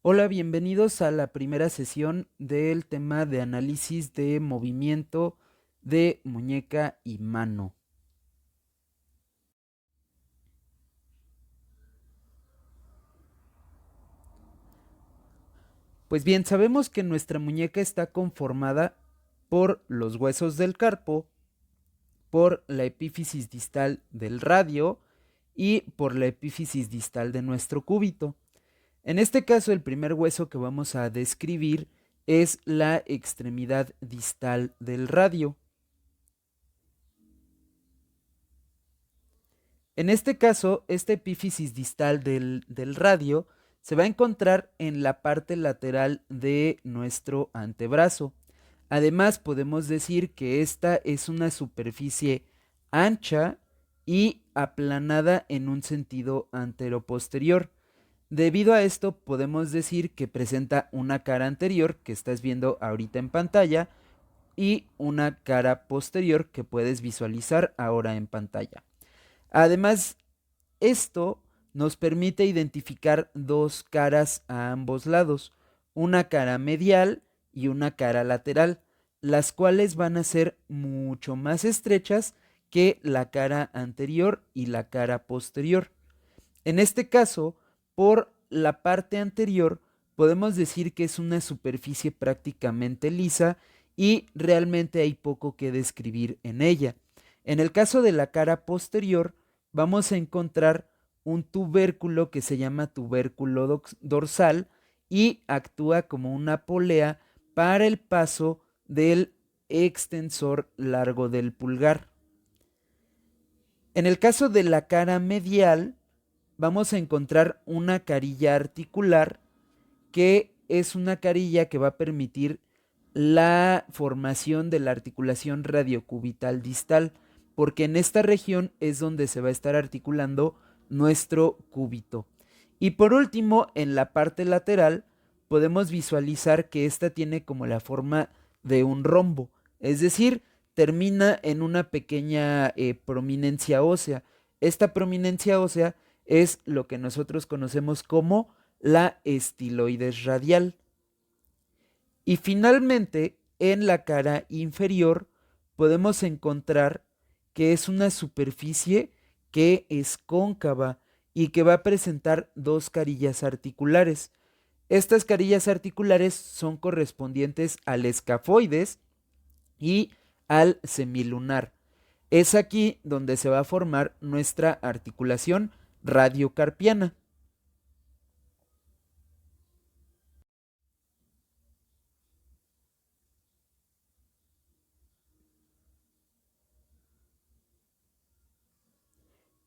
Hola, bienvenidos a la primera sesión del tema de análisis de movimiento de muñeca y mano. Pues bien, sabemos que nuestra muñeca está conformada por los huesos del carpo, por la epífisis distal del radio y por la epífisis distal de nuestro cúbito. En este caso, el primer hueso que vamos a describir es la extremidad distal del radio. En este caso, esta epífisis distal del radio se va a encontrar en la parte lateral de nuestro antebrazo. Además, podemos decir que esta es una superficie ancha y aplanada en un sentido anteroposterior. Debido a esto, podemos decir que presenta una cara anterior, que estás viendo ahorita en pantalla, y una cara posterior que puedes visualizar ahora en pantalla. Además, esto nos permite identificar dos caras a ambos lados, una cara medial y una cara lateral, las cuales van a ser mucho más estrechas que la cara anterior y la cara posterior. En este caso, por la parte anterior, podemos decir que es una superficie prácticamente lisa y realmente hay poco que describir en ella. En el caso de la cara posterior, vamos a encontrar un tubérculo que se llama tubérculo dorsal y actúa como una polea para el paso del extensor largo del pulgar. En el caso de la cara medial, vamos a encontrar una carilla articular que es una carilla que va a permitir la formación de la articulación radiocubital distal, porque en esta región es donde se va a estar articulando nuestro cúbito. Y por último, en la parte lateral, podemos visualizar que esta tiene como la forma de un rombo, es decir, termina en una pequeña prominencia ósea. Esta prominencia ósea es lo que nosotros conocemos como la estiloides radial. Y finalmente, en la cara inferior podemos encontrar que es una superficie que es cóncava y que va a presentar dos carillas articulares. Estas carillas articulares son correspondientes al escafoides y al semilunar. Es aquí donde se va a formar nuestra articulación radiocarpiana.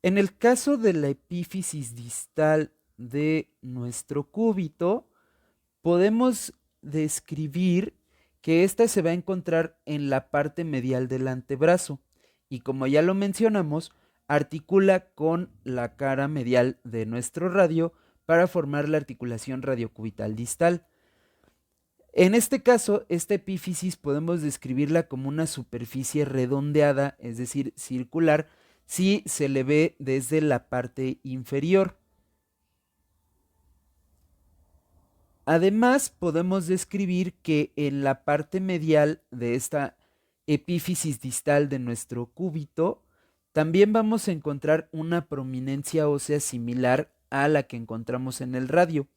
En el caso de la epífisis distal de nuestro cúbito, podemos describir que ésta se va a encontrar en la parte medial del antebrazo y, como ya lo mencionamos, articula con la cara medial de nuestro radio para formar la articulación radiocubital distal. En este caso, esta epífisis podemos describirla como una superficie redondeada, es decir, circular, si se le ve desde la parte inferior. Además, podemos describir que en la parte medial de esta epífisis distal de nuestro cúbito, también vamos a encontrar una prominencia ósea similar a la que encontramos en el radio.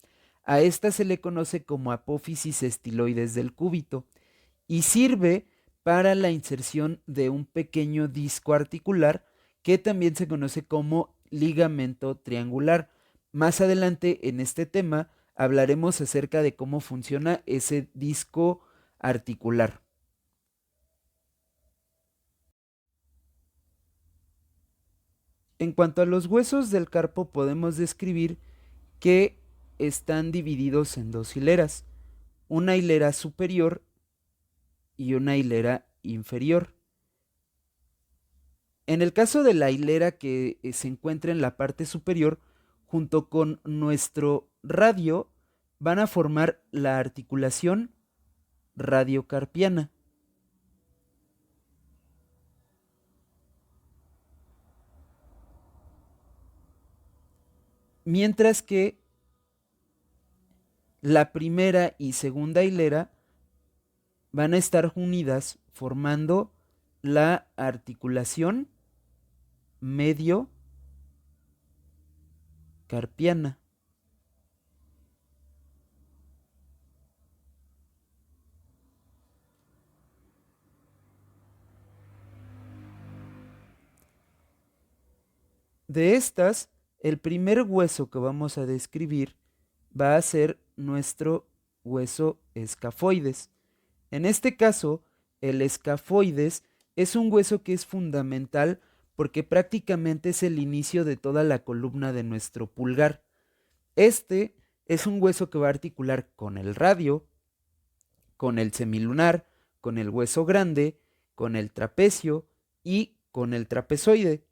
A esta se le conoce como apófisis estiloides del cúbito y sirve para la inserción de un pequeño disco articular que también se conoce como ligamento triangular. Más adelante en este tema hablaremos acerca de cómo funciona ese disco articular. En cuanto a los huesos del carpo, podemos describir que están divididos en dos hileras, una hilera superior y una hilera inferior. En el caso de la hilera que se encuentra en la parte superior, junto con nuestro radio, van a formar la articulación radiocarpiana. Mientras que la primera y segunda hilera van a estar unidas formando la articulación medio carpiana. De estas, el primer hueso que vamos a describir va a ser nuestro hueso escafoides. En este caso, el escafoides es un hueso que es fundamental porque prácticamente es el inicio de toda la columna de nuestro pulgar. Este es un hueso que va a articular con el radio, con el semilunar, con el hueso grande, con el trapecio y con el trapezoide.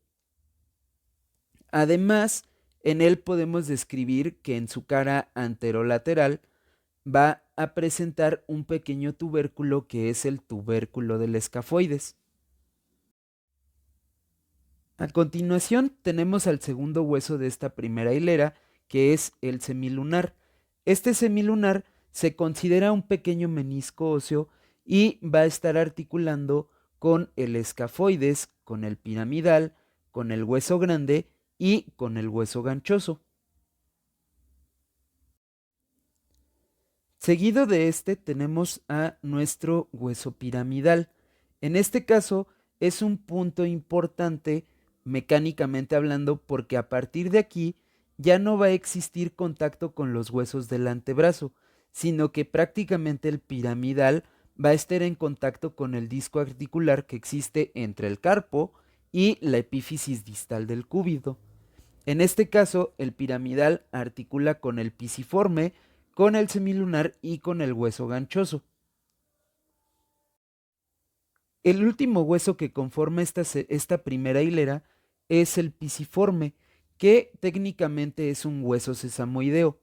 Además, en él podemos describir que en su cara anterolateral va a presentar un pequeño tubérculo que es el tubérculo del escafoides. A continuación tenemos al segundo hueso de esta primera hilera, que es el semilunar. Este semilunar se considera un pequeño menisco óseo y va a estar articulando con el escafoides, con el piramidal, con el hueso grande y con el hueso ganchoso. Seguido de este tenemos a nuestro hueso piramidal. En este caso es un punto importante mecánicamente hablando porque a partir de aquí ya no va a existir contacto con los huesos del antebrazo, sino que prácticamente el piramidal va a estar en contacto con el disco articular que existe entre el carpo y la epífisis distal del cúbito. En este caso, el piramidal articula con el pisiforme, con el semilunar y con el hueso ganchoso. El último hueso que conforma esta primera hilera es el pisiforme, que técnicamente es un hueso sesamoideo.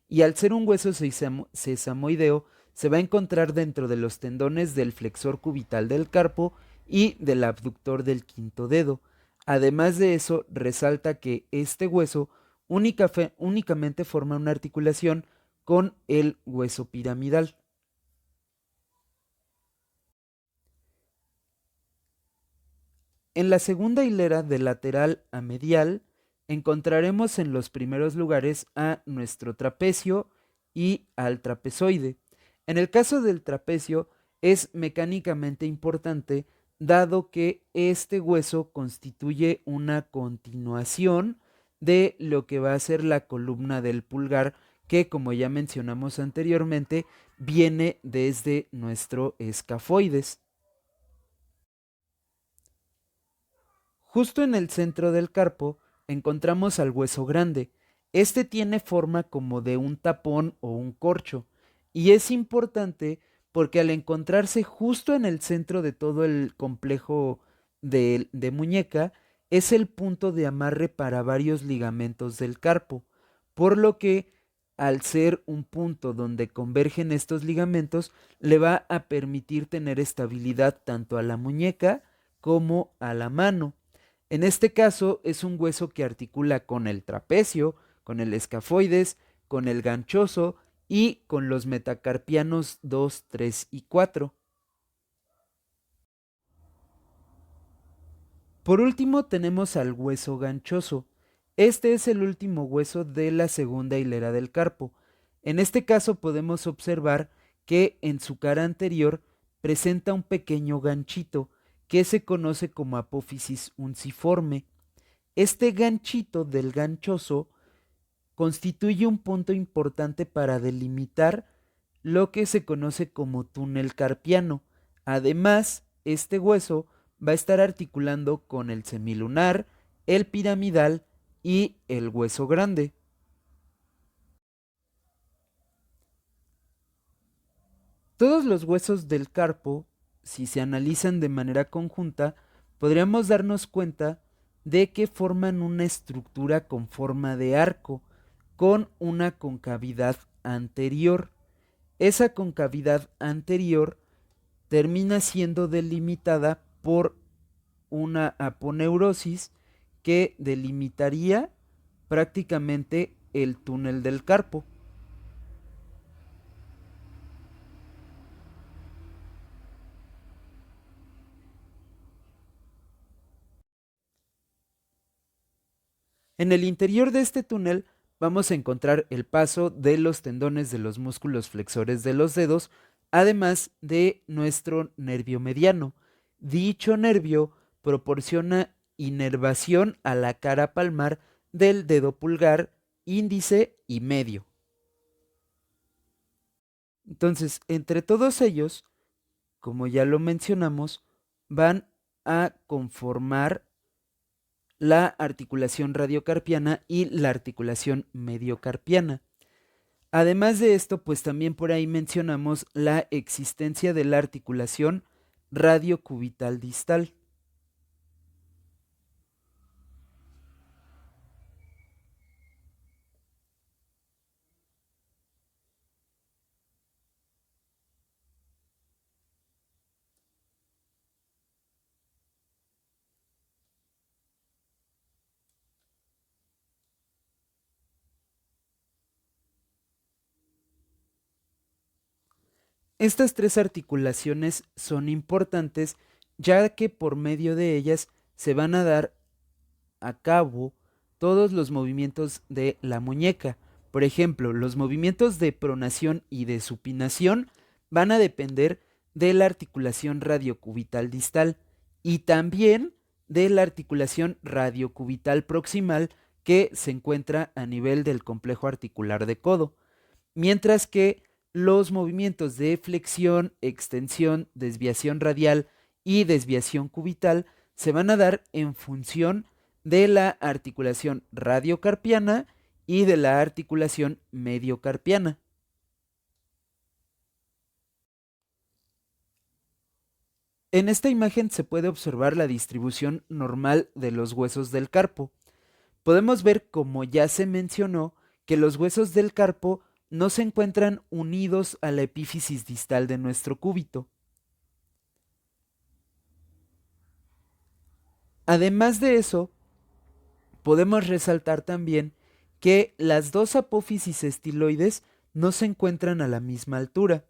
Y al ser un hueso sesamoideo, se va a encontrar dentro de los tendones del flexor cubital del carpo y del abductor del quinto dedo. Además de eso, resalta que este hueso únicamente forma una articulación con el hueso piramidal. En la segunda hilera de lateral a medial encontraremos en los primeros lugares a nuestro trapecio y al trapezoide. En el caso del trapecio es mecánicamente importante dado que este hueso constituye una continuación de lo que va a ser la columna del pulgar que, como ya mencionamos anteriormente, viene desde nuestro escafoides. Justo en el centro del carpo encontramos al hueso grande. Este tiene forma como de un tapón o un corcho y es importante porque al encontrarse justo en el centro de todo el complejo de muñeca es el punto de amarre para varios ligamentos del carpo, por lo que al ser un punto donde convergen estos ligamentos le va a permitir tener estabilidad tanto a la muñeca como a la mano. En este caso es un hueso que articula con el trapecio, con el escafoides, con el ganchoso y con los metacarpianos 2, 3 y 4. Por último tenemos al hueso ganchoso. Este es el último hueso de la segunda hilera del carpo. En este caso podemos observar que en su cara anterior presenta un pequeño ganchito que se conoce como apófisis unciforme. Este ganchito del ganchoso constituye un punto importante para delimitar lo que se conoce como túnel carpiano. Además, este hueso va a estar articulando con el semilunar, el piramidal y el hueso grande. Todos los huesos del carpo, si se analizan de manera conjunta, podríamos darnos cuenta de que forman una estructura con forma de arco, con una concavidad anterior. Esa concavidad anterior termina siendo delimitada por una aponeurosis que delimitaría prácticamente el túnel del carpo. En el interior de este túnel vamos a encontrar el paso de los tendones de los músculos flexores de los dedos, además de nuestro nervio mediano. Dicho nervio proporciona inervación a la cara palmar del dedo pulgar, índice y medio. Entonces, entre todos ellos, como ya lo mencionamos, van a conformar la articulación radiocarpiana y la articulación mediocarpiana. Además de esto, pues también por ahí mencionamos la existencia de la articulación radiocubital distal. Estas tres articulaciones son importantes ya que por medio de ellas se van a dar a cabo todos los movimientos de la muñeca. Por ejemplo, los movimientos de pronación y de supinación van a depender de la articulación radiocubital distal y también de la articulación radiocubital proximal que se encuentra a nivel del complejo articular de codo, mientras que los movimientos de flexión, extensión, desviación radial y desviación cubital se van a dar en función de la articulación radiocarpiana y de la articulación mediocarpiana. En esta imagen se puede observar la distribución normal de los huesos del carpo. Podemos ver, como ya se mencionó, que los huesos del carpo no se encuentran unidos a la epífisis distal de nuestro cúbito. Además de eso, podemos resaltar también que las dos apófisis estiloides no se encuentran a la misma altura.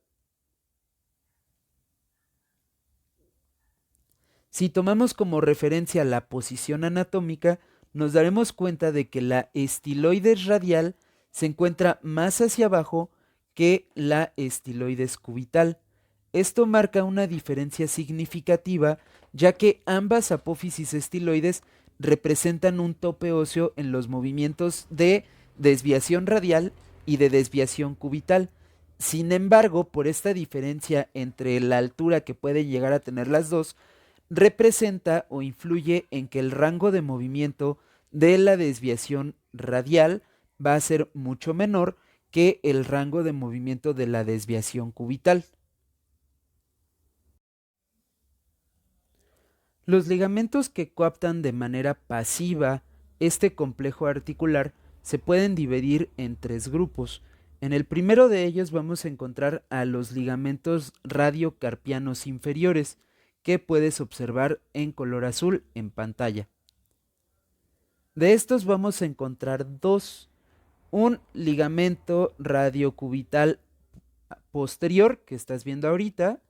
Si tomamos como referencia la posición anatómica, nos daremos cuenta de que la estiloides radial se encuentra más hacia abajo que la estiloides cubital. Esto marca una diferencia significativa, ya que ambas apófisis estiloides representan un tope óseo en los movimientos de desviación radial y de desviación cubital. Sin embargo, por esta diferencia entre la altura que pueden llegar a tener las dos, representa o influye en que el rango de movimiento de la desviación radial va a ser mucho menor que el rango de movimiento de la desviación cubital. Los ligamentos que coaptan de manera pasiva este complejo articular se pueden dividir en tres grupos. En el primero de ellos vamos a encontrar a los ligamentos radiocarpianos inferiores, que puedes observar en color azul en pantalla. De estos vamos a encontrar dos: un ligamento radiocubital posterior, que estás viendo ahorita,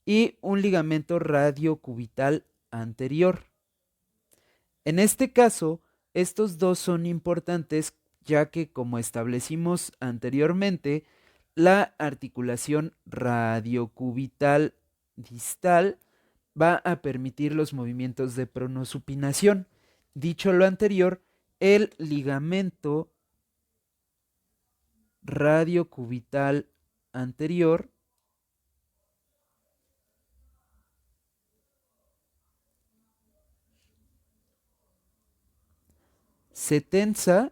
y un ligamento radiocubital anterior. En este caso, estos dos son importantes ya que, como establecimos anteriormente, la articulación radiocubital distal va a permitir los movimientos de pronosupinación. Dicho lo anterior, el ligamento radiocubital anterior se tensa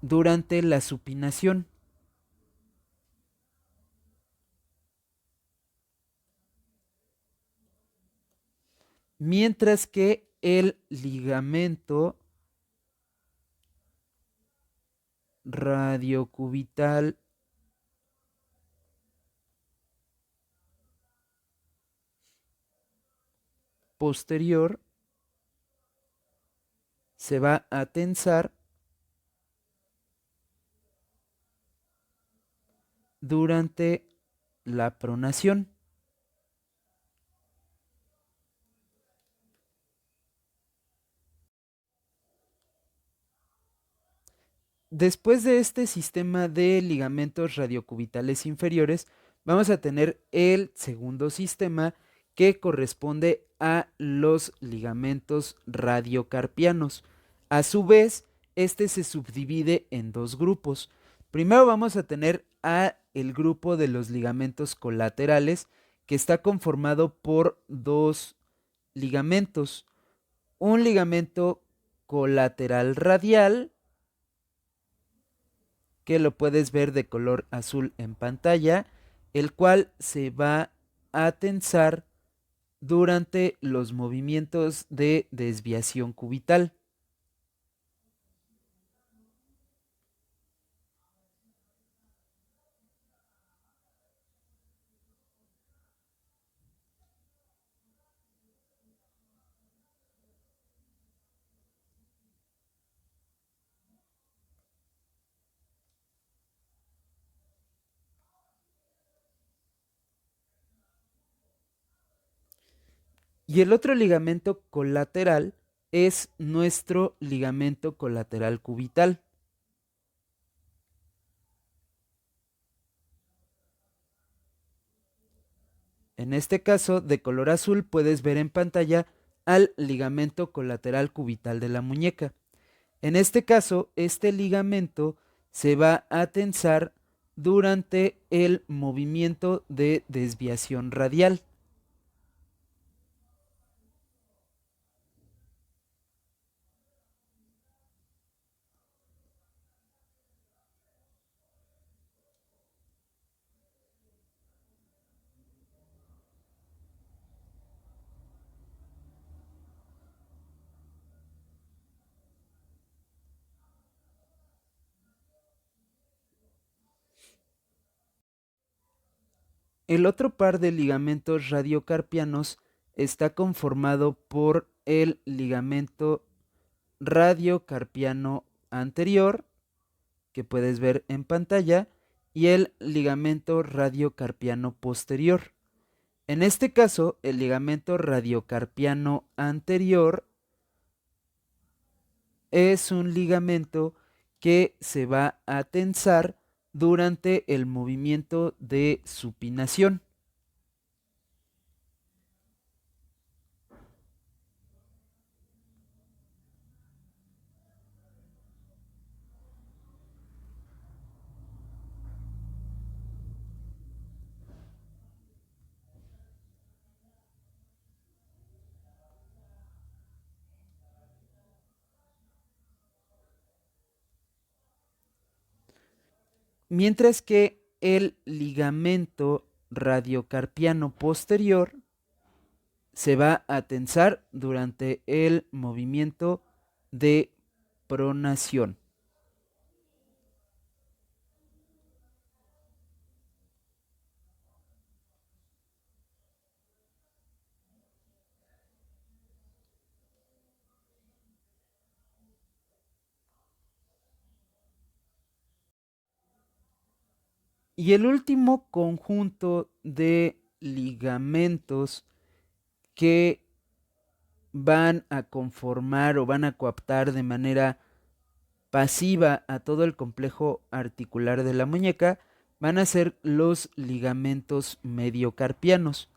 durante la supinación, mientras que el ligamento radiocubital posterior se va a tensar durante la pronación. Después de este sistema de ligamentos radiocubitales inferiores, vamos a tener el segundo sistema que corresponde a los ligamentos radiocarpianos. A su vez, este se subdivide en dos grupos. Primero vamos a tener a el grupo de los ligamentos colaterales, que está conformado por dos ligamentos. Un ligamento colateral radial, que lo puedes ver de color azul en pantalla, el cual se va a tensar durante los movimientos de desviación cubital. Y el otro ligamento colateral es nuestro ligamento colateral cubital. En este caso, de color azul, puedes ver en pantalla al ligamento colateral cubital de la muñeca. En este caso, este ligamento se va a tensar durante el movimiento de desviación radial. El otro par de ligamentos radiocarpianos está conformado por el ligamento radiocarpiano anterior, que puedes ver en pantalla, y el ligamento radiocarpiano posterior. En este caso, el ligamento radiocarpiano anterior es un ligamento que se va a tensar durante el movimiento de supinación. Mientras que el ligamento radiocarpiano posterior se va a tensar durante el movimiento de pronación. Y el último conjunto de ligamentos que van a conformar o van a coaptar de manera pasiva a todo el complejo articular de la muñeca van a ser los ligamentos mediocarpianos.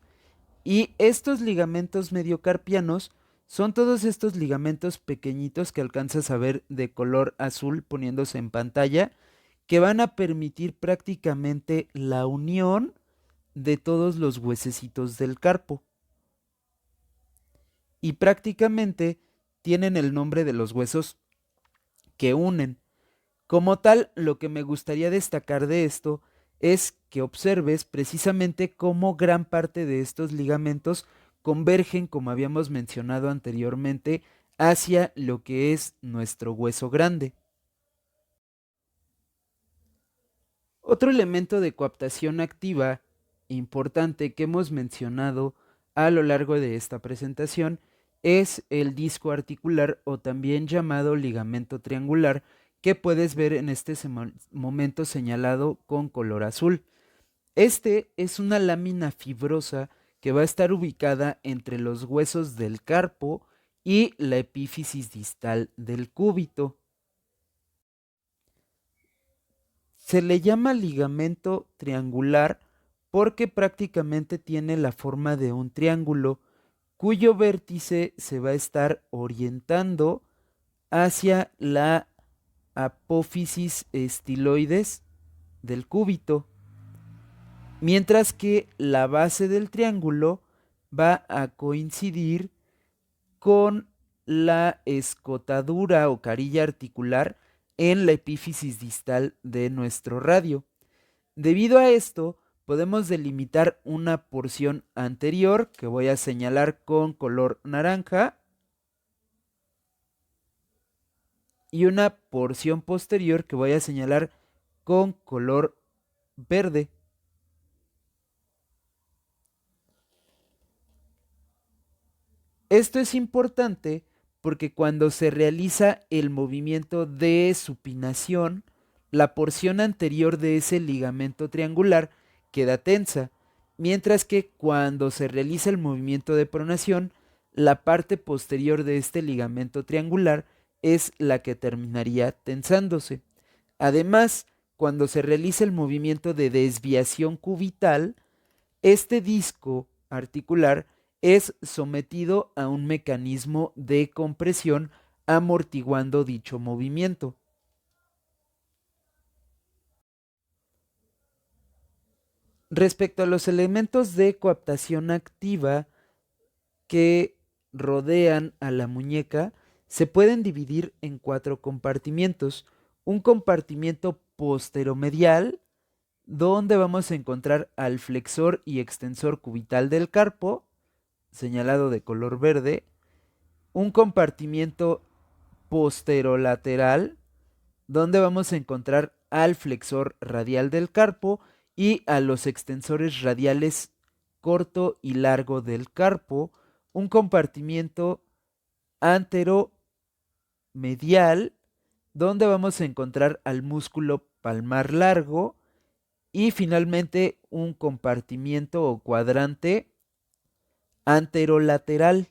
Y estos ligamentos mediocarpianos son todos estos ligamentos pequeñitos que alcanzas a ver de color azul poniéndose en pantalla, que van a permitir prácticamente la unión de todos los huesecitos del carpo. Y prácticamente tienen el nombre de los huesos que unen. Como tal, lo que me gustaría destacar de esto es que observes precisamente cómo gran parte de estos ligamentos convergen, como habíamos mencionado anteriormente, hacia lo que es nuestro hueso grande. Otro elemento de coaptación activa importante que hemos mencionado a lo largo de esta presentación es el disco articular o también llamado ligamento triangular, que puedes ver en este momento señalado con color azul. Este es una lámina fibrosa que va a estar ubicada entre los huesos del carpo y la epífisis distal del cúbito. Se le llama ligamento triangular porque prácticamente tiene la forma de un triángulo cuyo vértice se va a estar orientando hacia la apófisis estiloides del cúbito, mientras que la base del triángulo va a coincidir con la escotadura o carilla articular en la epífisis distal de nuestro radio. Debido a esto, podemos delimitar una porción anterior que voy a señalar con color naranja y una porción posterior que voy a señalar con color verde. Esto es importante porque cuando se realiza el movimiento de supinación, la porción anterior de ese ligamento triangular queda tensa, mientras que cuando se realiza el movimiento de pronación, la parte posterior de este ligamento triangular es la que terminaría tensándose. Además, cuando se realiza el movimiento de desviación cubital, este disco articular es sometido a un mecanismo de compresión amortiguando dicho movimiento. Respecto a los elementos de coaptación activa que rodean a la muñeca, se pueden dividir en 4 compartimientos. Un compartimiento posteromedial, donde vamos a encontrar al flexor y extensor cubital del carpo, señalado de color verde, un compartimiento posterolateral, donde vamos a encontrar al flexor radial del carpo y a los extensores radiales corto y largo del carpo, un compartimiento anteromedial, donde vamos a encontrar al músculo palmar largo y finalmente un compartimiento o cuadrante anterolateral,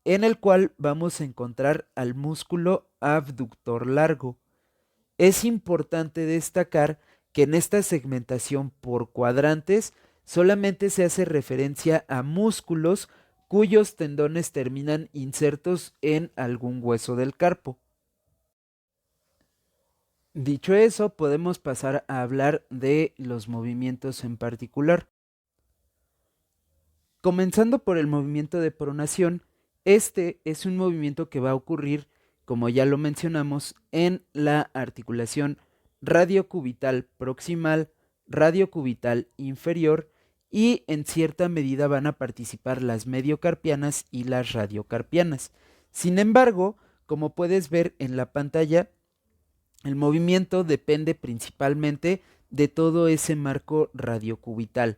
en el cual vamos a encontrar al músculo abductor largo. Es importante destacar que en esta segmentación por cuadrantes solamente se hace referencia a músculos cuyos tendones terminan insertos en algún hueso del carpo. Dicho eso, podemos pasar a hablar de los movimientos en particular. Comenzando por el movimiento de pronación, este es un movimiento que va a ocurrir, como ya lo mencionamos, en la articulación radiocubital proximal, radiocubital inferior y en cierta medida van a participar las mediocarpianas y las radiocarpianas. Sin embargo, como puedes ver en la pantalla, el movimiento depende principalmente de todo ese marco radiocubital.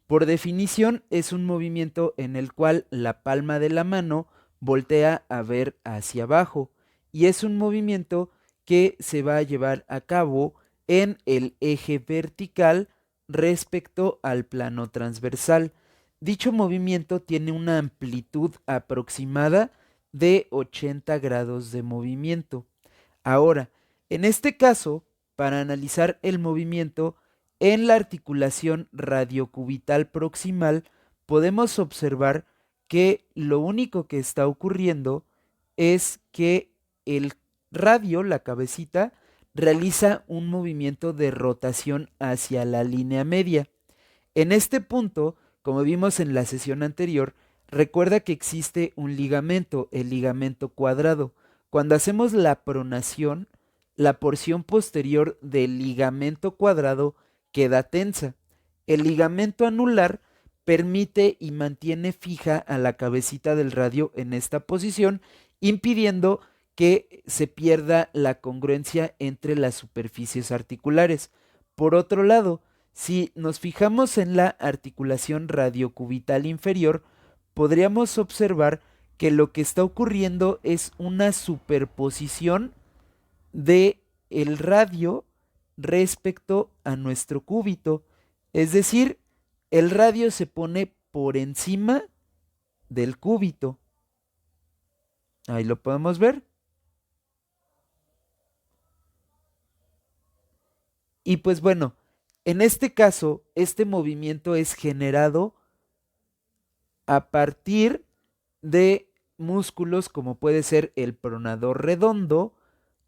Por definición, es un movimiento en el cual la palma de la mano voltea a ver hacia abajo y es un movimiento que se va a llevar a cabo en el eje vertical respecto al plano transversal. Dicho movimiento tiene una amplitud aproximada de 80 grados de movimiento. Ahora, en este caso, para analizar el movimiento en la articulación radiocubital proximal, podemos observar que lo único que está ocurriendo es que el radio, la cabecita, realiza un movimiento de rotación hacia la línea media. En este punto, como vimos en la sesión anterior, recuerda que existe un ligamento, el ligamento cuadrado. Cuando hacemos la pronación, la porción posterior del ligamento cuadrado queda tensa. El ligamento anular permite y mantiene fija a la cabecita del radio en esta posición, impidiendo que se pierda la congruencia entre las superficies articulares. Por otro lado, si nos fijamos en la articulación radiocubital inferior, podríamos observar que lo que está ocurriendo es una superposición de el radio respecto a nuestro cúbito. Es decir, el radio se pone por encima del cúbito. Ahí lo podemos ver. Y pues bueno, en este caso, este movimiento es generado a partir de músculos como puede ser el pronador redondo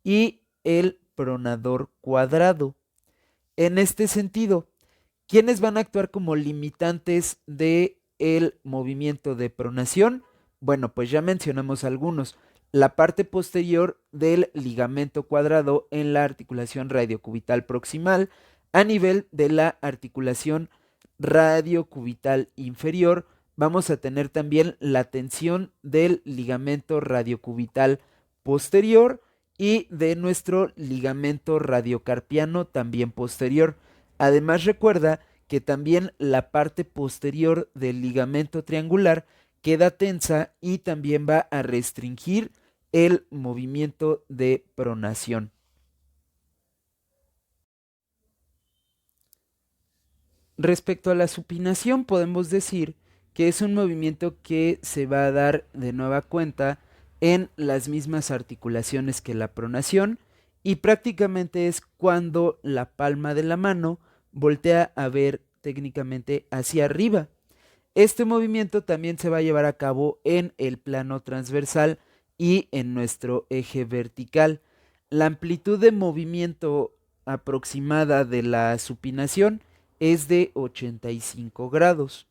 y el pronador cuadrado. En este sentido, ¿quiénes van a actuar como limitantes de el movimiento de pronación? Bueno, pues ya mencionamos algunos. La parte posterior del ligamento cuadrado en la articulación radiocubital proximal a nivel de la articulación radiocubital inferior. Vamos a tener también la tensión del ligamento radiocubital posterior y de nuestro ligamento radiocarpiano también posterior. Además, recuerda que también la parte posterior del ligamento triangular queda tensa y también va a restringir el movimiento de pronación. Respecto a la supinación, podemos decir que es un movimiento que se va a dar de nueva cuenta en las mismas articulaciones que la pronación y prácticamente es cuando la palma de la mano voltea a ver técnicamente hacia arriba. Este movimiento también se va a llevar a cabo en el plano transversal y en nuestro eje vertical. La amplitud de movimiento aproximada de la supinación es de 85 grados.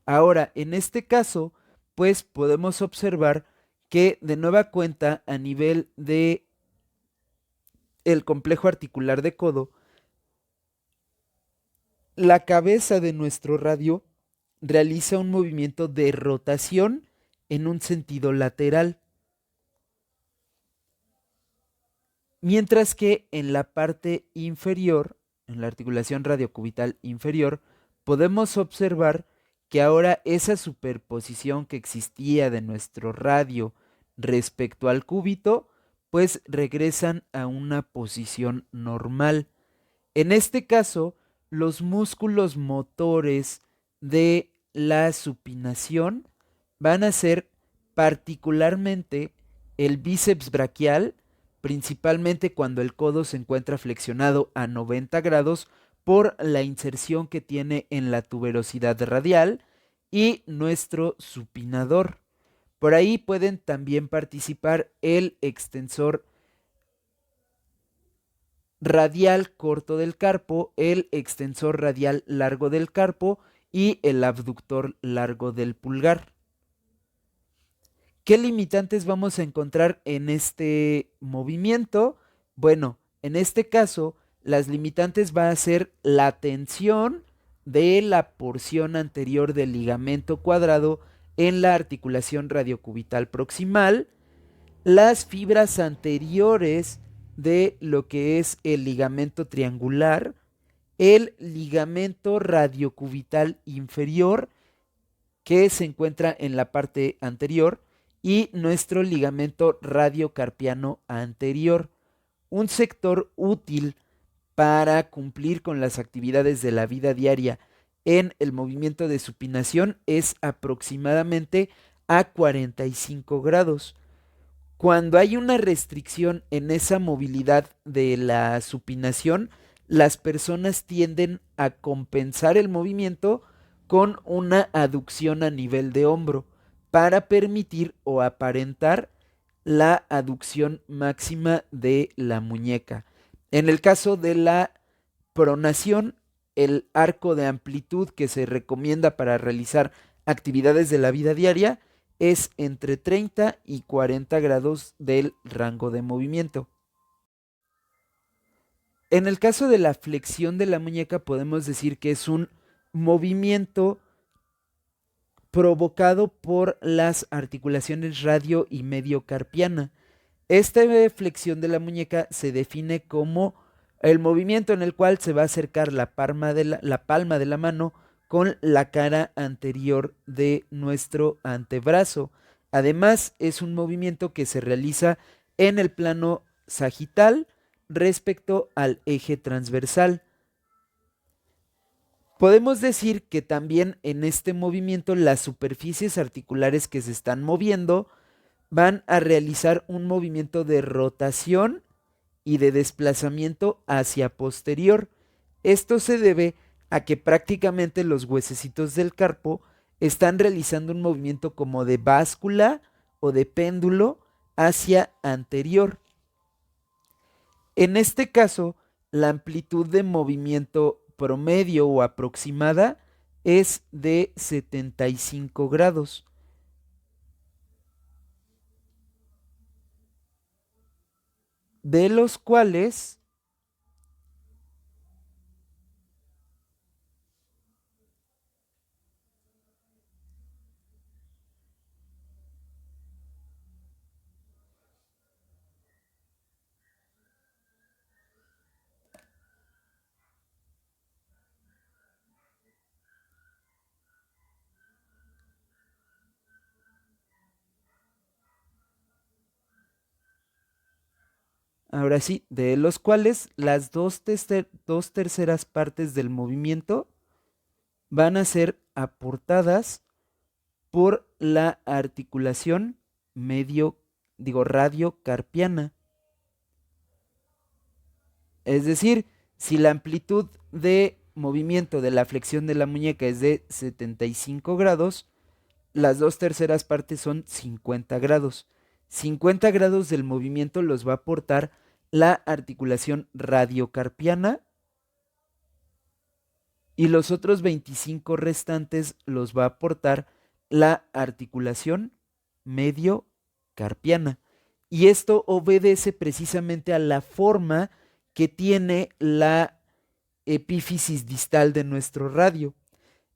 Ahora, en este caso, pues podemos observar que de nueva cuenta a nivel de el complejo articular de codo, la cabeza de nuestro radio realiza un movimiento de rotación en un sentido lateral, mientras que en la parte inferior, en la articulación radiocubital inferior, podemos observar que ahora esa superposición que existía de nuestro radio respecto al cúbito, pues regresan a una posición normal. En este caso, los músculos motores de la supinación van a ser particularmente el bíceps braquial, principalmente cuando el codo se encuentra flexionado a 90 grados por la inserción que tiene en la tuberosidad radial, y nuestro supinador. Por ahí pueden también participar el extensor radial corto del carpo, el extensor radial largo del carpo y el abductor largo del pulgar. ¿Qué limitantes vamos a encontrar en este movimiento? Bueno, en este caso, las limitantes va a ser la tensión de la porción anterior del ligamento cuadrado en la articulación radiocubital proximal, las fibras anteriores de lo que es el ligamento triangular, el ligamento radiocubital inferior que se encuentra en la parte anterior y nuestro ligamento radiocarpiano anterior, un sector útil para cumplir con las actividades de la vida diaria en el movimiento de supinación es aproximadamente a 45 grados. Cuando hay una restricción en esa movilidad de la supinación, las personas tienden a compensar el movimiento con una aducción a nivel de hombro para permitir o aparentar la aducción máxima de la muñeca. En el caso de la pronación, el arco de amplitud que se recomienda para realizar actividades de la vida diaria es entre 30 y 40 grados del rango de movimiento. En el caso de la flexión de la muñeca podemos decir que es un movimiento provocado por las articulaciones radio y mediocarpiana. Esta flexión de la muñeca se define como el movimiento en el cual se va a acercar la palma de la mano con la cara anterior de nuestro antebrazo. Además, es un movimiento que se realiza en el plano sagital respecto al eje transversal. Podemos decir que también en este movimiento las superficies articulares que se están moviendo van a realizar un movimiento de rotación y de desplazamiento hacia posterior. Esto se debe a que prácticamente los huesecitos del carpo están realizando un movimiento como de báscula o de péndulo hacia anterior. En este caso, la amplitud de movimiento promedio o aproximada es de 75 grados, de los cuales ahora sí, de los cuales las dos terceras partes del movimiento van a ser aportadas por la articulación radiocarpiana. Es decir, si la amplitud de movimiento de la flexión de la muñeca es de 75 grados, las dos terceras partes son 50 grados. 50 grados del movimiento los va a aportar la articulación radiocarpiana y los otros 25 restantes los va a aportar la articulación mediocarpiana. Y esto obedece precisamente a la forma que tiene la epífisis distal de nuestro radio.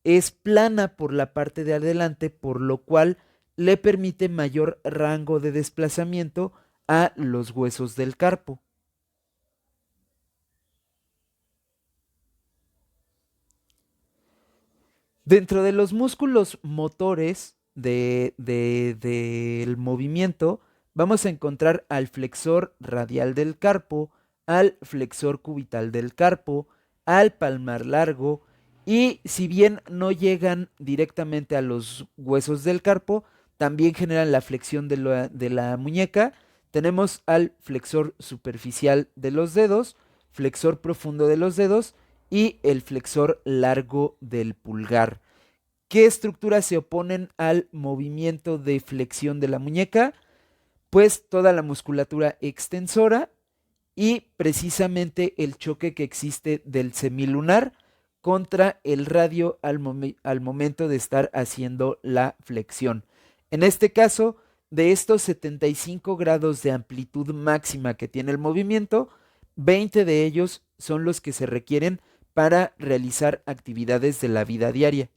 Es plana por la parte de adelante, por lo cual le permite mayor rango de desplazamiento a los huesos del carpo. Dentro de los músculos motores del movimiento, vamos a encontrar al flexor radial del carpo, al flexor cubital del carpo, al palmar largo, y si bien no llegan directamente a los huesos del carpo, también generan la flexión de la muñeca. Tenemos al flexor superficial de los dedos, flexor profundo de los dedos y el flexor largo del pulgar. ¿Qué estructuras se oponen al movimiento de flexión de la muñeca? Pues toda la musculatura extensora y precisamente el choque que existe del semilunar contra el radio al momento de estar haciendo la flexión. En este caso, de estos 75 grados de amplitud máxima que tiene el movimiento, 20 de ellos son los que se requieren para realizar actividades de la vida diaria.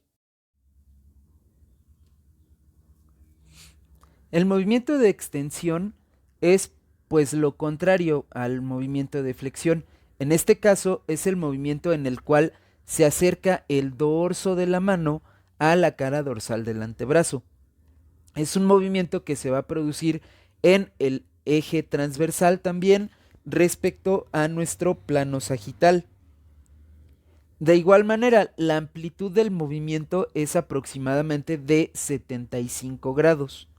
El movimiento de extensión es pues lo contrario al movimiento de flexión. En este caso es el movimiento en el cual se acerca el dorso de la mano a la cara dorsal del antebrazo. Es un movimiento que se va a producir en el eje transversal también respecto a nuestro plano sagital. De igual manera, la amplitud del movimiento es aproximadamente de 75 grados.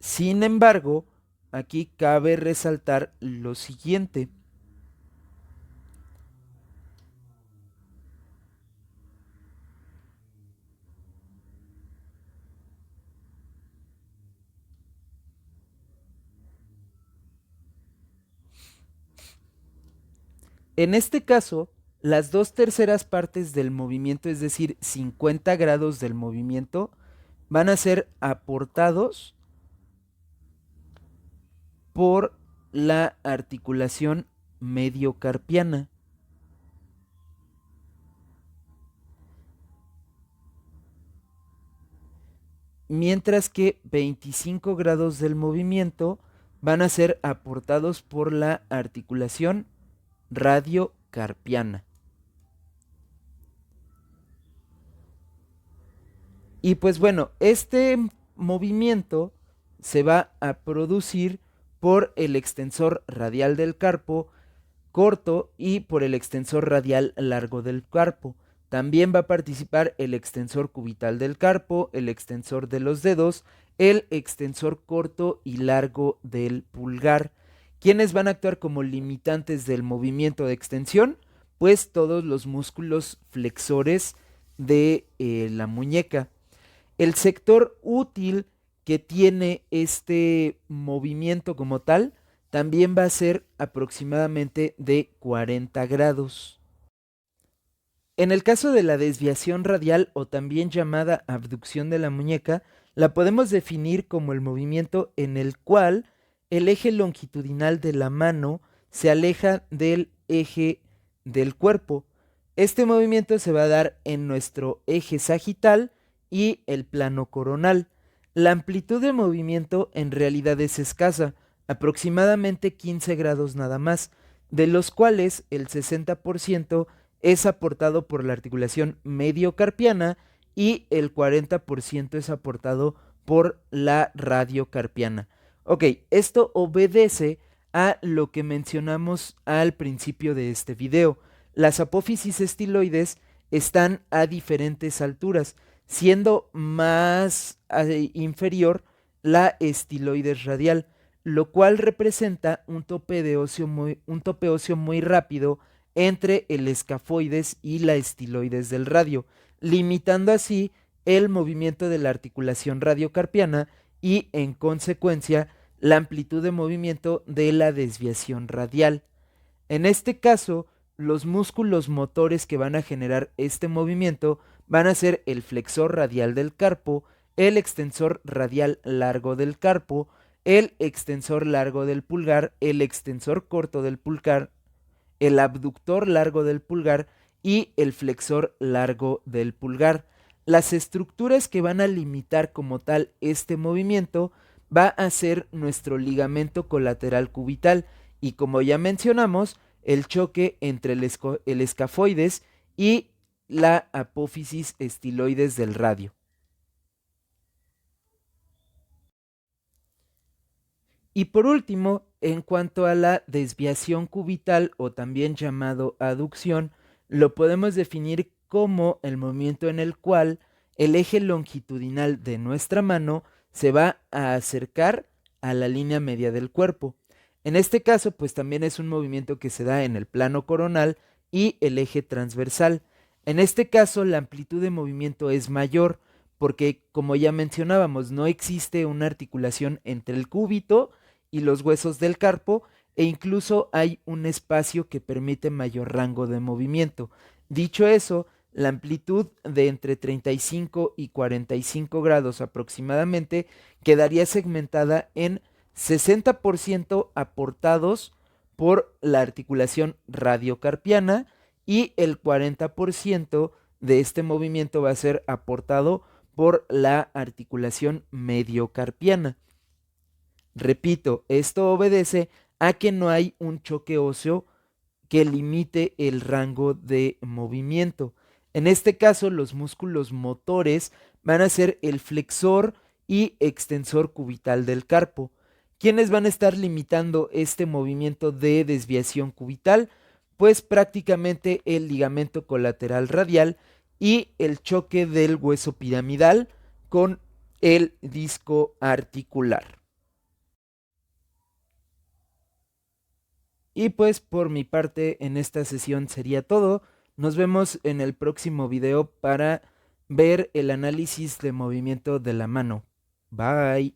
Sin embargo, aquí cabe resaltar lo siguiente. En este caso, las dos terceras partes del movimiento, es decir, 50 grados del movimiento, van a ser aportados por la articulación mediocarpiana. Mientras que 25 grados del movimiento van a ser aportados por la articulación radiocarpiana. Y pues bueno, este movimiento se va a producir por el extensor radial del carpo corto y por el extensor radial largo del carpo. También va a participar el extensor cubital del carpo, el extensor de los dedos, el extensor corto y largo del pulgar. ¿Quiénes van a actuar como limitantes del movimiento de extensión? pues todos los músculos flexores de la muñeca. El sector útil que tiene este movimiento como tal también va a ser aproximadamente de 40 grados. En el caso de la desviación radial o también llamada abducción de la muñeca, la podemos definir como el movimiento en el cual el eje longitudinal de la mano se aleja del eje del cuerpo. Este movimiento se va a dar en nuestro eje sagital y el plano coronal. La amplitud de movimiento en realidad es escasa, aproximadamente 15 grados nada más, de los cuales el 60% es aportado por la articulación mediocarpiana y el 40% es aportado por la radiocarpiana. Ok, esto obedece a lo que mencionamos al principio de este video. Las apófisis estiloides están a diferentes alturas, siendo más inferior la estiloides radial, lo cual representa un tope óseo muy rápido entre el escafoides y la estiloides del radio, limitando así el movimiento de la articulación radiocarpiana y, en consecuencia, la amplitud de movimiento de la desviación radial. En este caso, los músculos motores que van a generar este movimiento van a ser el flexor radial del carpo, el extensor radial largo del carpo, el extensor largo del pulgar, el extensor corto del pulgar, el abductor largo del pulgar y el flexor largo del pulgar. Las estructuras que van a limitar como tal este movimiento va a ser nuestro ligamento colateral cubital y, como ya mencionamos, el choque entre el escafoides y la apófisis estiloides del radio. Y por último, en cuanto a la desviación cubital o también llamado aducción, lo podemos definir como el movimiento en el cual el eje longitudinal de nuestra mano se va a acercar a la línea media del cuerpo. En este caso, pues también es un movimiento que se da en el plano coronal y el eje transversal. En este caso, la amplitud de movimiento es mayor porque, como ya mencionábamos, no existe una articulación entre el cúbito y los huesos del carpo, e incluso hay un espacio que permite mayor rango de movimiento. Dicho eso, la amplitud de entre 35 y 45 grados aproximadamente quedaría segmentada en 60% aportados por la articulación radiocarpiana y el 40% de este movimiento va a ser aportado por la articulación mediocarpiana. Repito, esto obedece a que no hay un choque óseo que limite el rango de movimiento. En este caso, los músculos motores van a ser el flexor y extensor cubital del carpo. ¿Quiénes van a estar limitando este movimiento de desviación cubital? Pues prácticamente el ligamento colateral radial y el choque del hueso piramidal con el disco articular. Y pues por mi parte en esta sesión sería todo. Nos vemos en el próximo video para ver el análisis de movimiento de la mano. Bye.